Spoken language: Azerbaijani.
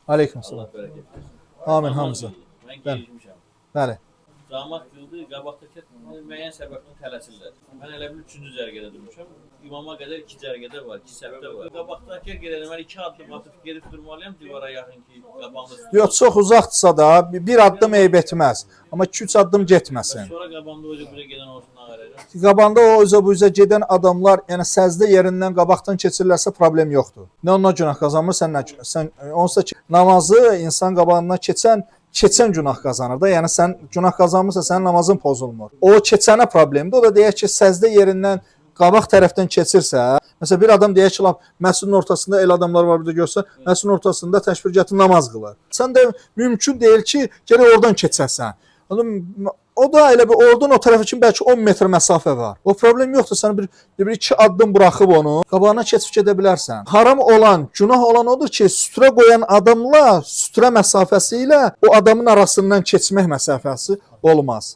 Aleyküm Allah selam. bərəkət versin. Amin hamıza. Mən Bəli. gecikmişəm. Bəli. Camat qıldı, qabaqdakı müəyyən səbəbdən tələsirlər. Mən elə bir 3-cü cərgədə durmuşam. İmama qədər 2 cərgədə var, 2 səbdə var. Qabaqdakı gedəndə mən 2 addım atıb gedib durmalıyam divara yaxın ki, qabağımda. Yox, çox uzaqdırsa da bir addım eyb etməz. Amma 2-3 addım getməsin. Sonra qabağımda o üzə gedən olsun ağaracaq. Qabanda o özə bu üzə gedən adamlar, yəni səzdə yerindən qabaqdan keçirlərsə problem yoxdur. Nə ondan günah qazanmır, sən onsa ki, namazı insan qabağından keçən günah qazanır da. Yəni sən günah qazanmırsa sənin namazın pozulmur. O keçənə problemdir. O da deyək ki, səzdə yerindən qabaq tərəfdən keçirsə, məsələn bir adam deyək ki, məscidin ortasında el adamlar var bir də görsə, məscidin ortasında təşbirgəti namaz qılır. Sən də mümkün deyil ki, gərək oradan keçəsən. O da elə bir oradan o tərəf üçün bəlkə 10 metr məsafə var. O problem yoxdur. Sən bir iki addım buraxıb onu qabağına keçib gedə bilərsən. Haram olan, günah olan odur ki, sütrə qoyan adamla sütrə məsafəsi ilə o adamın arasından keçmək məsafəsi olmaz.